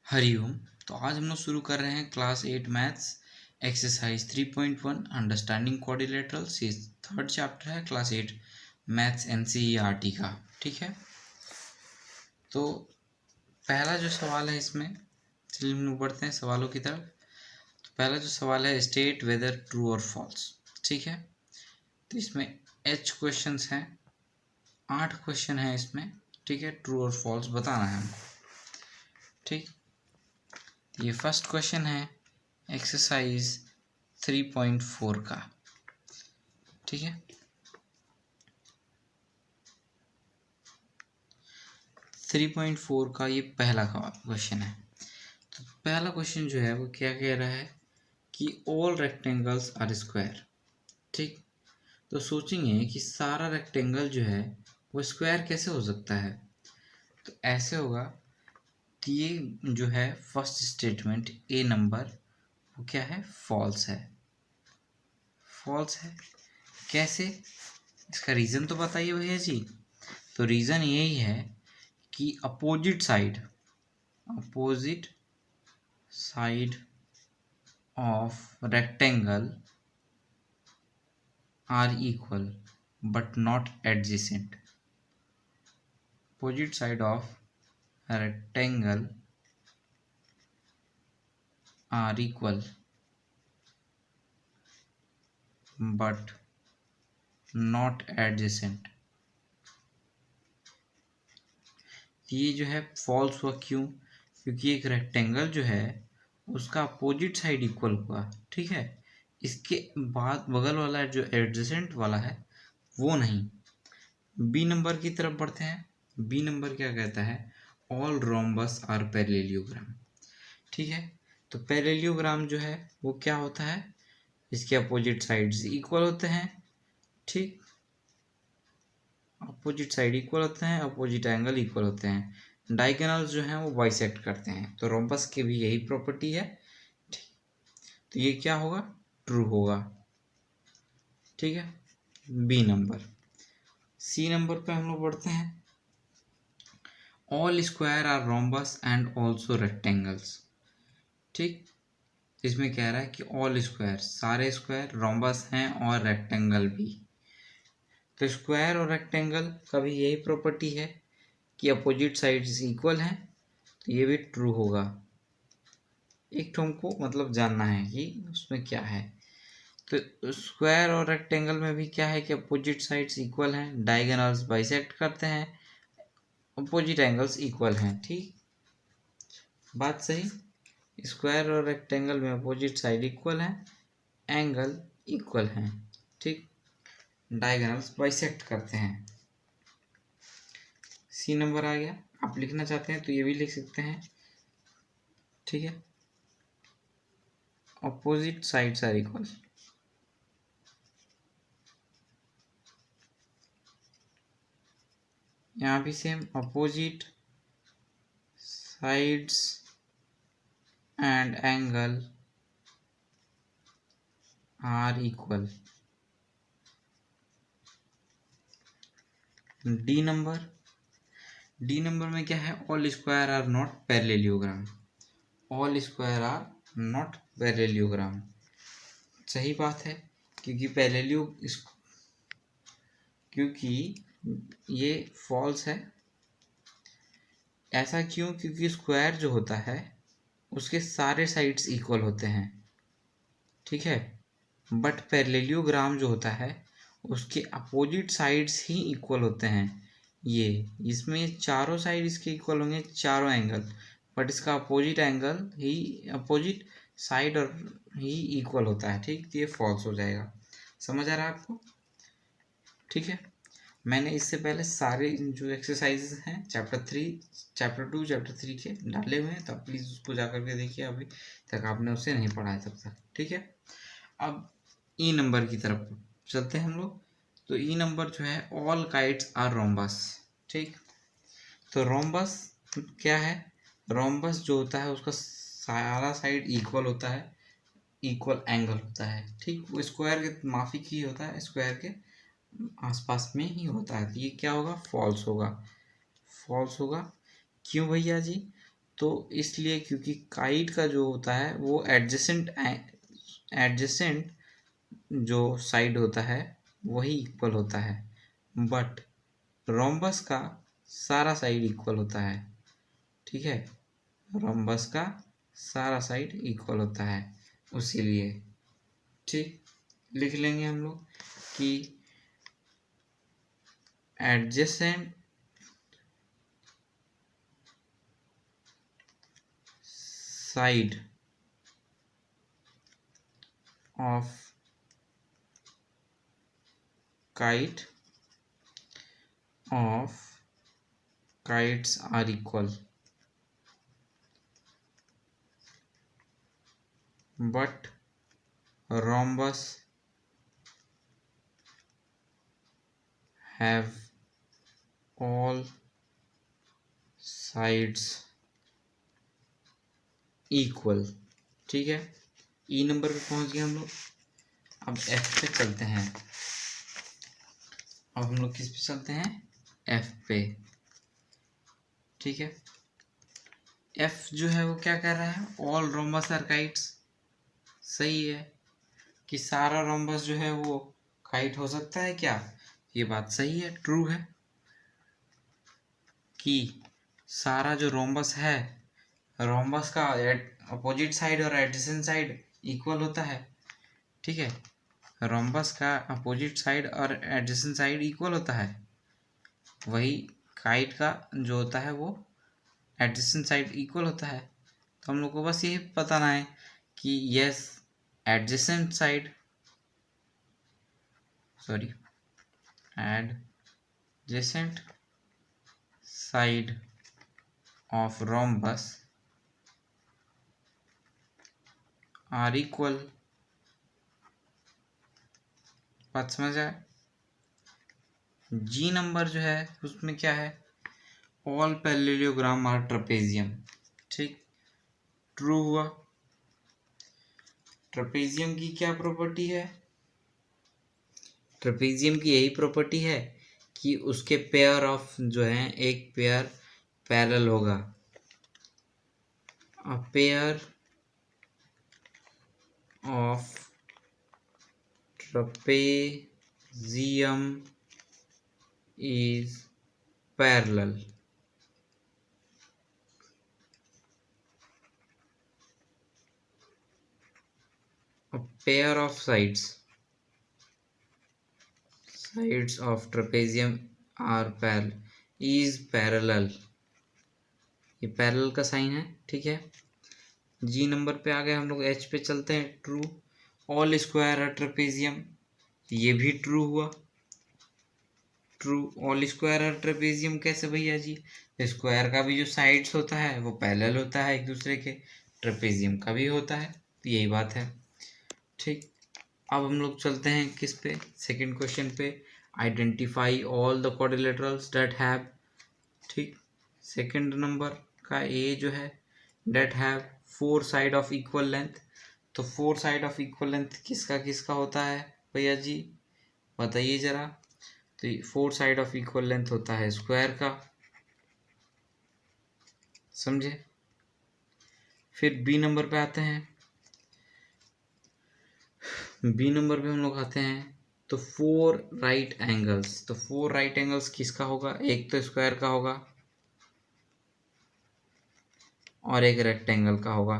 हरिओम। तो आज हम लोग शुरू कर रहे हैं class 8 maths exercise 3.1 understanding quadrilaterals. ये थर्ड चैप्टर है क्लास 8 मैथ्स एनसीईआरटी का। ठीक है, तो पहला जो सवाल है इसमें, चलिए हम लोग बढ़ते हैं सवालों की तरफ। तो पहला जो सवाल है स्टेट वेदर ट्रू और फॉल्स। ठीक है, तो इसमें एच क्वेश्चंस हैं, 8 क्वेश्चन हैं इसमें। ठीक है, ट्रू और फॉल्स बताना है हमको। ठीक, ये फर्स्ट क्वेश्चन है एक्सरसाइज 3.4 का। ठीक है, 3.4 का ये पहला क्वेश्चन है। तो पहला क्वेश्चन जो है वो क्या कह रहा है कि ऑल रेक्टेंगल्स आर स्क्वायर। ठीक, तो सोचेंगे कि सारा रेक्टेंगल जो है वो स्क्वायर कैसे हो सकता है। तो ऐसे होगा कि ये जो है फर्स्ट स्टेटमेंट ए नंबर वो क्या है, फॉल्स है। फॉल्स है कैसे, इसका रीज़न तो बताइए भैया जी। तो रीज़न यही है कि opposite side of rectangle are equal but not adjacent. Opposite side of a rectangle are equal but not adjacent. ये जो है फॉल्स हुआ, क्यों? क्योंकि एक रेक्टेंगल जो है उसका अपोजिट साइड इक्वल हुआ। ठीक है, इसके बाद बगल वाला जो एडजेसेंट वाला है वो नहीं। बी नंबर की तरफ बढ़ते हैं। बी नंबर क्या कहता है, ऑल रोम्बस आर पैरेललोग्राम। ठीक है, तो पैरेललोग्राम जो है वो क्या होता है, इसके अपोजिट साइड्स इक्वल होते हैं। ठीक, अपोजिट साइड इक्वल होते हैं, अपोजिट एंगल इक्वल होते हैं, डायगोनल्स जो हैं वो बाइसेक्ट करते हैं। तो रोम्बस की भी यही प्रॉपर्टी है। ठीक, तो ये क्या होगा, ट्रू होगा। ठीक है, बी नंबर। सी नंबर पे हम लोग बढ़ते हैं। All square are rhombus and also rectangles. ठीक, इसमें कह रहा है कि ऑल स्क्वायर, सारे स्क्वायर रोम्बस हैं और रेक्टेंगल भी। तो स्क्वायर और रेक्टेंगल का भी यही प्रॉपर्टी है कि अपोजिट साइड्स इक्वल हैं। तो ये भी ट्रू होगा। एक तो हमको मतलब जानना है कि उसमें क्या है। तो स्क्वायर और रेक्टेंगल में भी क्या है कि अपोजिट साइड्स इक्वल हैं, डायगोनल्स बाइसेक्ट करते हैं, अपोजिट एंगल्स इक्वल हैं। ठीक, बात सही। स्क्वायर और रेक्टेंगल में अपोजिट साइड इक्वल है, एंगल इक्वल हैं। ठीक, डायगोनल्स बाइसेक्ट करते हैं। सी नंबर आ गया। आप लिखना चाहते हैं तो ये भी लिख सकते हैं। ठीक है, अपोजिट साइड्स आर इक्वल। यहाँ भी same, opposite sides and angle are equal. D number. D number में क्या है, all square are not parallelogram. All square are not parallelogram. सही बात है, क्योंकि क्योंकि ये फॉल्स है। ऐसा क्यों? क्योंकि स्क्वायर जो होता है उसके सारे साइड्स इक्वल होते हैं। ठीक है, बट पैरेललोग्राम जो होता है उसके अपोजिट साइड्स ही इक्वल होते हैं। ये इसमें चारों साइड इसके इक्वल होंगे, चारों एंगल, बट इसका अपोजिट एंगल ही, अपोजिट साइड और ही इक्वल होता है। ठीक, तो ये फॉल्स हो जाएगा। समझ आ रहा है आपको? ठीक है, मैंने इससे पहले सारे जो एक्सरसाइजेस हैं चैप्टर 3, चैप्टर 2, चैप्टर 3 के डाले हुए हैं, तो आप प्लीज़ उसको जा करके देखिए। अभी तक आपने उसे नहीं पढ़ा है तब तक। ठीक है, अब ई नंबर की तरफ चलते हैं हम लोग। तो ई नंबर जो है, ऑल काइट्स आर रोम्बस। ठीक, तो रोम्बस क्या है, रोम्बस जो होता है उसका सारा साइड इक्वल होता है, इक्वल एंगल होता है। ठीक, वो स्क्वायर के माफिक ही होता है, स्क्वायर के आसपास में ही होता है। तो ये क्या होगा, फॉल्स होगा। फॉल्स होगा क्यों भैया जी? तो इसलिए क्योंकि काइट का जो होता है वो एडजेसेंट जो साइड होता है वही इक्वल होता है, बट रोम्बस का सारा साइड इक्वल होता है। ठीक है, रोम्बस का सारा साइड इक्वल होता है, उसीलिए। ठीक, लिख लेंगे हम लोग कि adjacent side of kites are equal, but rhombus have all sides equal। ठीक है, ई नंबर पे पहुंच गए हम लोग। अब एफ पे चलते हैं। अब हम लोग किस पे चलते हैं? एफ पे। ठीक है, एफ जो है वो क्या कर रहा है? All rhombus are kites. सही है कि सारा रोम्बस जो है वो काइट हो सकता है क्या? ये बात सही है, ट्रू है कि सारा जो रोम्बस है, रोम्बस का अपोजिट साइड और एडजेसेंट साइड इक्वल होता है। ठीक है, रोम्बस का अपोजिट साइड और एडजेसेंट साइड इक्वल होता है, वही काइट का जो होता है वो एडजेसेंट साइड इक्वल होता है। तो हम लोग को बस ये बताना है कि yes adjacent side adjacent side of rhombus are equal। बात समझ आए? जी नंबर जो है उसमें क्या है? All parallelogram are trapezium. ठीक, ट्रू हुआ। ट्रेपेजियम की क्या प्रॉपर्टी है? ट्रेपेजियम की यही प्रॉपर्टी है कि उसके पेयर ऑफ जो है, एक पेयर पैरेलल होगा। A pair of trapezium is parallel। A pair of sides of trapezium are parallel। ये पैरेलल का साइन है। ठीक है, जी नंबर पे आ गए हम लोग। एच पे चलते हैं। True, all square are trapezium, ये भी ट्रू हुआ। True, all square are trapezium कैसे भैया जी? स्क्वायर का भी जो साइड्स होता है वो पैरेलल होता है एक दूसरे के, ट्रेपेजियम का भी होता है, तो यही बात है। ठीक, अब हम लोग चलते हैं किस पे? सेकंड क्वेश्चन पे। Identify all the quadrilaterals that have. ठीक, सेकंड नंबर का ए जो है, that have 4 side of equal length. तो 4 साइड ऑफ इक्वल लेंथ किसका किसका होता है भैया जी? बताइए जरा। तो 4 साइड ऑफ इक्वल लेंथ होता है स्क्वायर का, समझे? फिर बी नंबर पे आते हैं। बी नंबर पे हम लोग आते हैं तो 4 राइट एंगल्स। तो 4 राइट एंगल्स किसका होगा? एक तो स्क्वायर का होगा और एक रेक्टेंगल का होगा।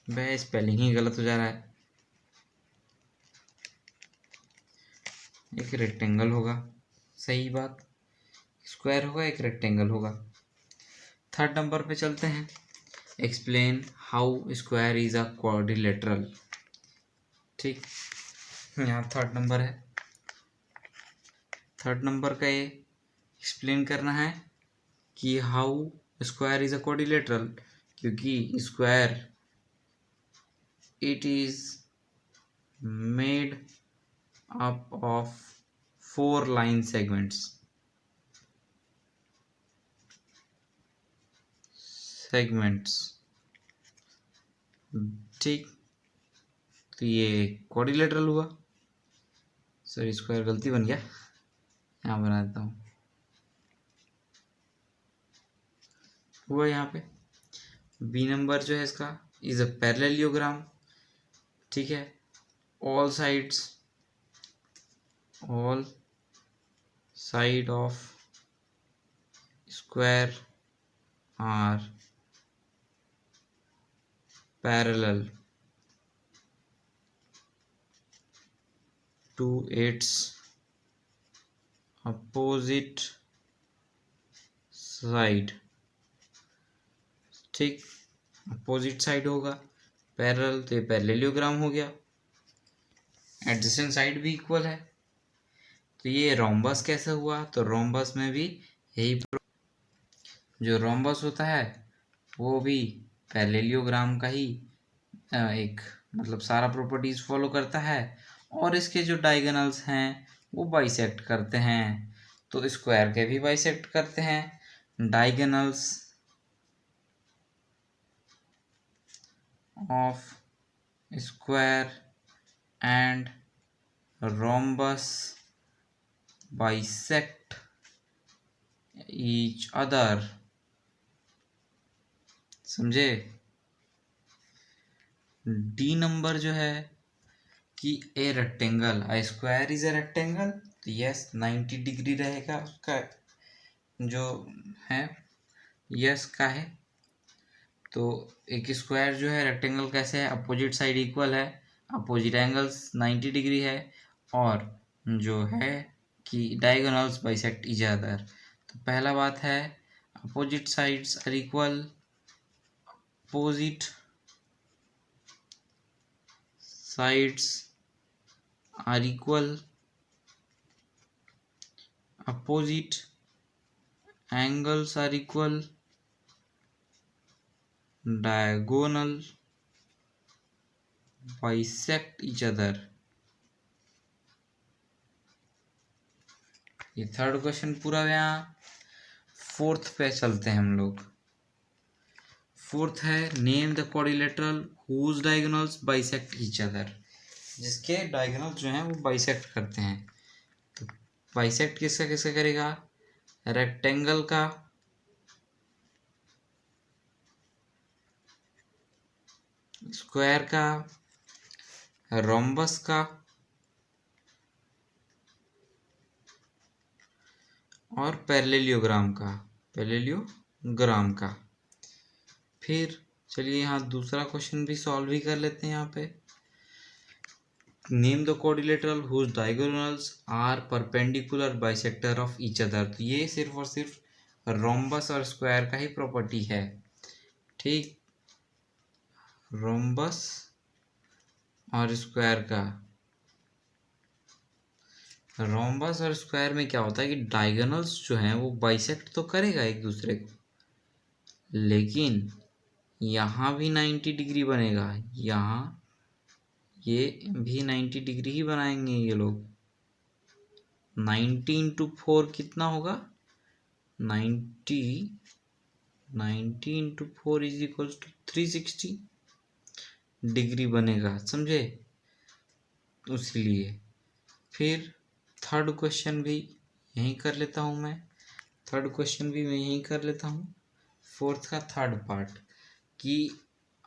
वह स्पेलिंग ही गलत हो जा रहा है। एक रेक्टेंगल होगा, सही बात, स्क्वायर होगा, एक रेक्टेंगल होगा। थर्ड नंबर पे चलते हैं। Explain how square is a quadrilateral. ठीक, यहाँ थर्ड नंबर है। थर्ड नंबर का ये एक्सप्लेन करना है कि how square is a quadrilateral, क्योंकि square it is made up of 4 line segments। ठीक, तो ये क्वाड्रिलेटरल हुआ। सॉरी, स्क्वायर गलती बन गया, यहाँ बना देता हूँ, वो यहाँ पे बी नंबर जो है इसका इज अ पैरेललोग्राम, ठीक है। All side of square are parallel to its opposite side, ठीक। अपोजिट साइड होगा, पैरेलल तो ये पैरेललोग्राम हो गया, एडजेसेंट साइड भी इक्वल है। तो ये रोम्बस कैसे हुआ, तो रोम्बस में भी यही जो रोम्बस होता है वो भी पैरेललोग्राम का ही एक मतलब सारा प्रॉपर्टीज फॉलो करता है, और इसके जो डायगोनल्स हैं वो बाइसेक्ट करते हैं। तो स्क्वायर के भी बाइसेक्ट करते हैं। Diagonals of square and rhombus bisect each other, समझे। डी नंबर जो है कि a rectangle, I square is a rectangle, तो यस 90 डिग्री रहेगा उसका जो है, यस का है। तो एक स्क्वायर जो है रेक्टेंगल कैसे है, अपोजिट साइड इक्वल है, अपोजिट एंगल्स 90 डिग्री है, और जो है कि डायगोनल्स बाइसेक्ट ईच अदर। तो पहला बात है opposite sides are equal, opposite sides are equal, opposite angles are equal, diagonal bisect each other। ये थर्ड क्वेश्चन पूरा गया। फोर्थ पे चलते हैं हम लोग। फोर्थ है name the quadrilateral whose diagonals bisect each other, जिसके डायगोनल जो हैं वो बाइसेक्ट करते हैं। तो बाइसेक्ट किसका किसका करेगा, रेक्टेंगल का, स्क्वायर का, रोम्बस का और पैरेललोग्राम का। फिर चलिए यहाँ दूसरा क्वेश्चन भी सॉल्व ही कर लेते हैं। यहाँ पे name the quadrilateral whose diagonals are perpendicular bisector of each other. तो ये सिर्फ और सिर्फ रोम्बस और स्क्वायर का ही प्रॉपर्टी है, ठीक। रोम्बस और स्क्वायर का, रोम्बस और स्क्वायर में क्या होता है कि डायगोनल्स जो हैं वो बाइसेक्ट तो करेगा एक दूसरे को, लेकिन यहाँ भी 90 डिग्री बनेगा, यहाँ ये भी 90 डिग्री ही बनाएंगे ये लोग। 90 इंटू 4 कितना होगा, 90 into 4 is equal to 360 degree बनेगा, समझे। उसीलिए फिर थर्ड क्वेश्चन भी यहीं कर लेता हूँ मैं, फोर्थ का थर्ड पार्ट कि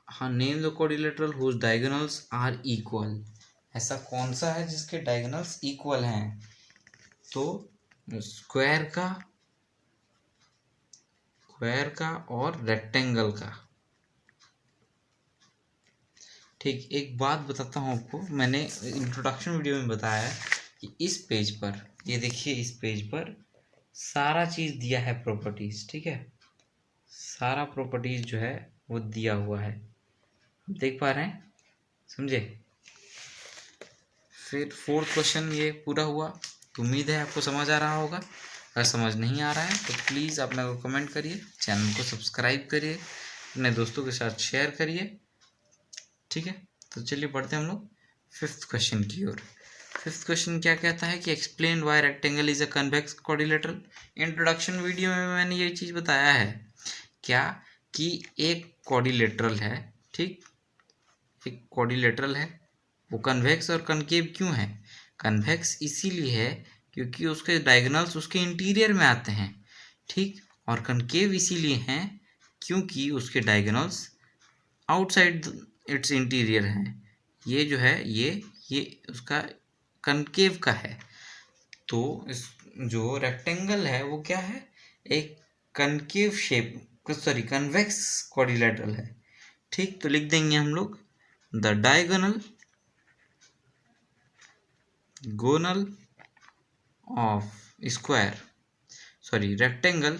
हाँ name the quadrilateral whose diagonals are equal. ऐसा कौन सा है जिसके डायगोनल्स इक्वल हैं, तो स्क्वायर का और रेक्टेंगल का, ठीक। एक बात बताता हूँ आपको, मैंने इंट्रोडक्शन वीडियो में बताया है कि इस पेज पर, ये देखिए इस पेज पर सारा चीज़ दिया है प्रॉपर्टीज, ठीक है। सारा प्रॉपर्टीज जो है वो दिया हुआ है, देख पा रहे हैं, समझे। फिर फोर्थ क्वेश्चन ये पूरा हुआ। तो उम्मीद है आपको समझ आ रहा होगा। अगर समझ नहीं आ रहा है तो प्लीज़ आप मेरे को कमेंट करिए, चैनल को सब्सक्राइब करिए, अपने दोस्तों के साथ शेयर करिए, ठीक है। तो चलिए बढ़ते हैं हम लोग फिफ्थ क्वेश्चन की ओर। फिफ्थ क्वेश्चन क्या कहता है कि explain why rectangle is a convex quadrilateral. Introduction video में मैंने ये चीज़ बताया है क्या कि एक क्वाड्रिलेटरल है, ठीक। एक क्वाड्रिलेटरल है, वो कन्वेक्स और कनकेव क्यों है। कन्वेक्स इसीलिए है क्योंकि उसके डायगोनल्स उसके इंटीरियर में आते हैं, ठीक। और कनकेव इसीलिए हैं क्योंकि उसके डायगोनल्स आउटसाइड इट्स इंटीरियर हैं। ये जो है ये उसका कनकेव का है। तो इस जो रेक्टेंगल है वो क्या है, एक concave shape, sorry convex quadrilateral है, ठीक। तो लिख देंगे हम लोग the diagonal gonal of square, sorry rectangle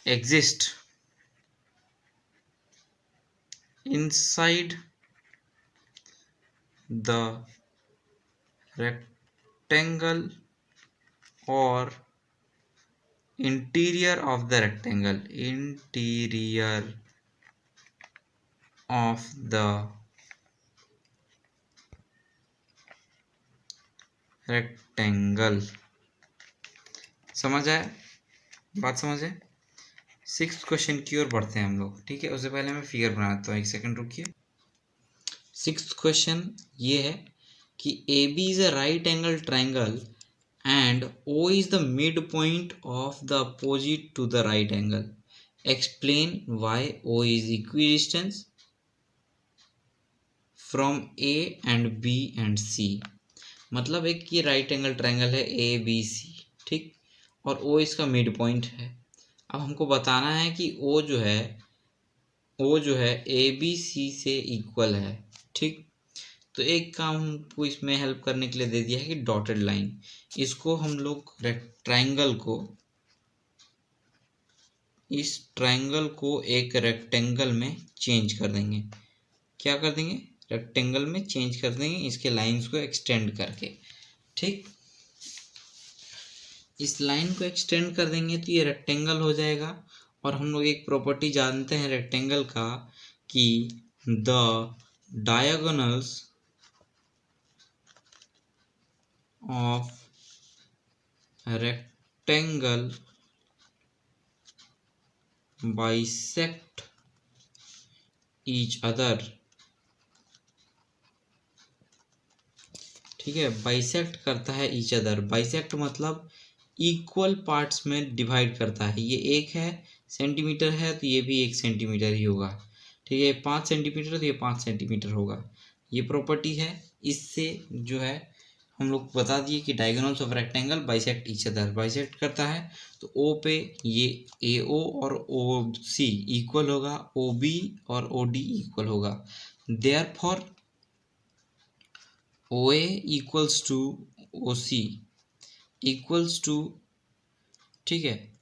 exist inside the rectangle or interior of the rectangle, interior of the rectangle। समझ आया, बात समझ है। 6th क्वेश्चन की ओर बढ़ते हैं हम लोग, ठीक है। उससे पहले मैं फिगर बनाता हूँ, एक सेकंड रुकिए। 6th क्वेश्चन ये है कि A B is a right angle triangle and O is the midpoint of the opposite to the right angle. Explain why O is equidistant from A and B and C। मतलब एक ये right angle triangle है A B C, ठीक, और O इसका mid point है। अब हमको बताना है कि O जो है ए बी सी से इक्वल है, ठीक। तो एक काम हमको इसमें हेल्प करने के लिए दे दिया है कि डॉटेड लाइन, इसको हम लोग इस ट्रायंगल को एक रेक्टेंगल में चेंज कर देंगे। क्या कर देंगे, रेक्टेंगल में चेंज कर देंगे इसके लाइंस को एक्सटेंड करके, ठीक। इस लाइन को एक्सटेंड कर देंगे तो ये रेक्टेंगल हो जाएगा। और हम लोग एक प्रॉपर्टी जानते हैं रेक्टेंगल का कि the diagonals of rectangle bisect each other, ठीक है। बाइसेक्ट करता है ईच अदर, बाइसेक्ट मतलब इक्वल पार्ट्स में डिवाइड करता है। ये एक है सेंटीमीटर है तो ये भी 1 सेंटीमीटर ही होगा, ठीक है। 5 सेंटीमीटर तो ये 5 सेंटीमीटर होगा। ये प्रॉपर्टी है, इससे जो है हम लोग बता दिए कि diagonals of rectangle bisect each other, bisect करता है तो ओ पे ये ए ओ और ओ सी इक्वल होगा, ओ बी और ओ डी इक्वल होगा। Therefore O A equals to O C equals to, ठीक है,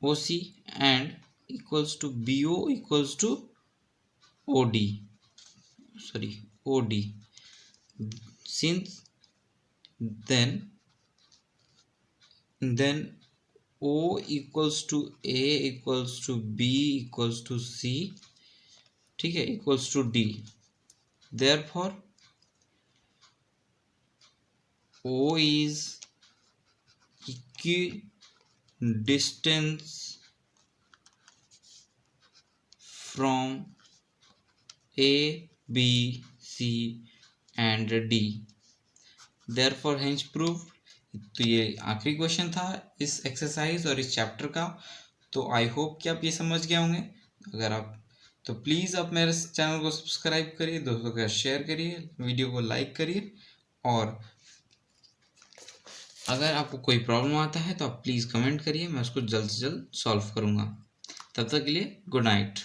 O C and equals to B O equals to O D, sorry O D. Since then O equals to A equals to B equals to C, ठीक है, equals to D। therefore O is equidistant from A, B, C and D। therefore hence proof। तो ये आखिरी question था इस exercise और इस chapter का। तो आई होप कि आप ये समझ गए होंगे। अगर आप तो प्लीज़ आप मेरे चैनल को सब्सक्राइब करिए, दोस्तों के साथ शेयर करिए, वीडियो को लाइक करिए। और अगर आपको कोई प्रॉब्लम आता है तो आप प्लीज़ कमेंट करिए, मैं उसको जल्द से जल्द सॉल्व करूँगा। तब तक के लिए गुड नाइट।